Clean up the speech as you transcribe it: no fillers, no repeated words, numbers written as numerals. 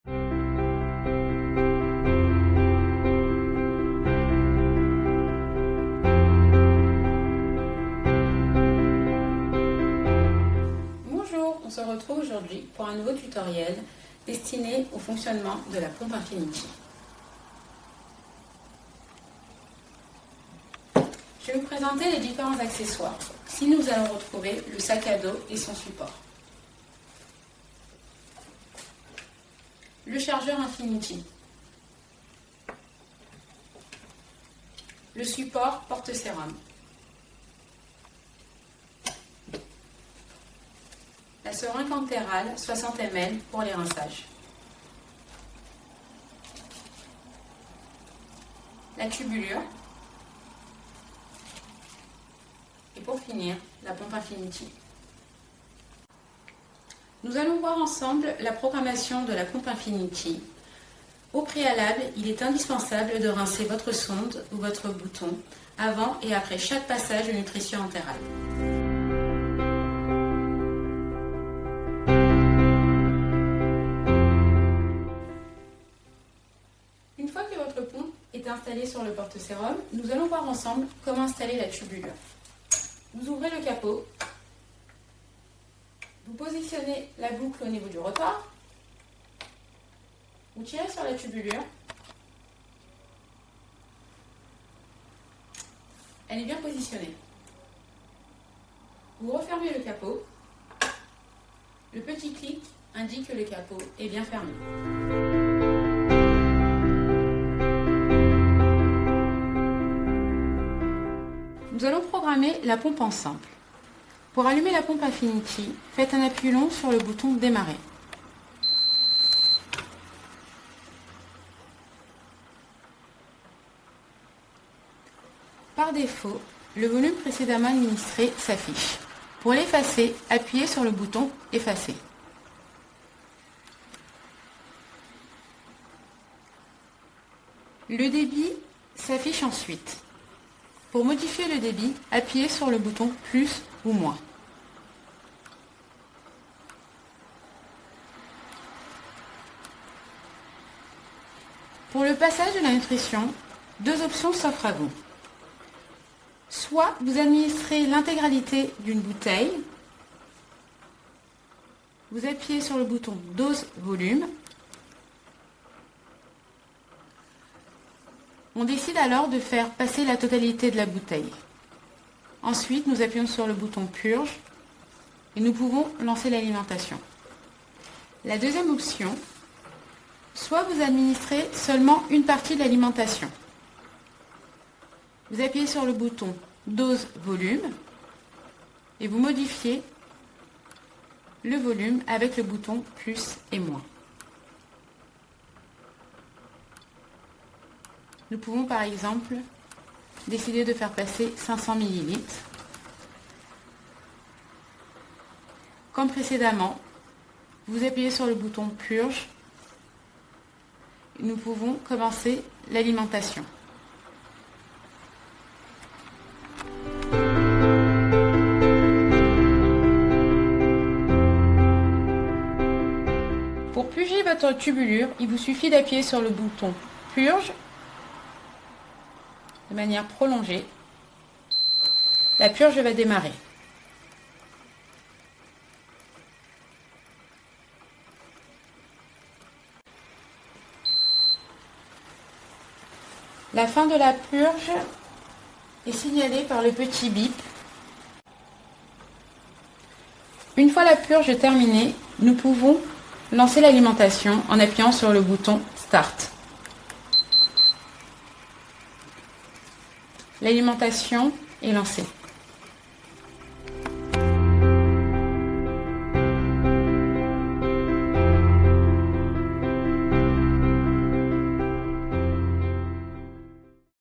Bonjour, on se retrouve aujourd'hui pour un nouveau tutoriel destiné au fonctionnement de la pompe Infinity. Je vais vous présenter les différents accessoires. Ici, nous allons retrouver le sac à dos et son support. Le chargeur Infinity. Le support porte-sérum. La seringue entérale 60 ml pour les rinçages. La tubulure. Et pour finir, la pompe Infinity. Nous allons voir ensemble la programmation de la pompe Infinity. Au préalable, il est indispensable de rincer votre sonde ou votre bouton avant et après chaque passage de nutrition entérale. Une fois que votre pompe est installée sur le porte-sérum, nous allons voir ensemble comment installer la tubulure. Vous ouvrez le capot, vous positionnez la boucle au niveau du rotor, vous tirez sur la tubulure, elle est bien positionnée. Vous refermez le capot, le petit clic indique que le capot est bien fermé. Nous allons programmer la pompe ensemble. Pour allumer la pompe Infinity, faites un appui long sur le bouton Démarrer. Par défaut, le volume précédemment administré s'affiche. Pour l'effacer, appuyez sur le bouton Effacer. Le débit s'affiche ensuite. Pour modifier le débit, appuyez sur le bouton plus ou moins. Pour le passage de la nutrition, deux options s'offrent à vous. Soit vous administrez l'intégralité d'une bouteille, vous appuyez sur le bouton dose volume. On décide alors de faire passer la totalité de la bouteille. Ensuite, nous appuyons sur le bouton purge et nous pouvons lancer l'alimentation. La deuxième option, soit vous administrez seulement une partie de l'alimentation. Vous appuyez sur le bouton dose volume et vous modifiez le volume avec le bouton plus et moins. Nous pouvons par exemple décider de faire passer 500 ml. Comme précédemment, vous appuyez sur le bouton purge et nous pouvons commencer l'alimentation. Pour purger votre tubulure, il vous suffit d'appuyer sur le bouton purge de manière prolongée. La purge va démarrer. La fin de la purge est signalée par le petit bip. Une fois la purge terminée, nous pouvons lancer l'alimentation en appuyant sur le bouton Start. L'alimentation est lancée.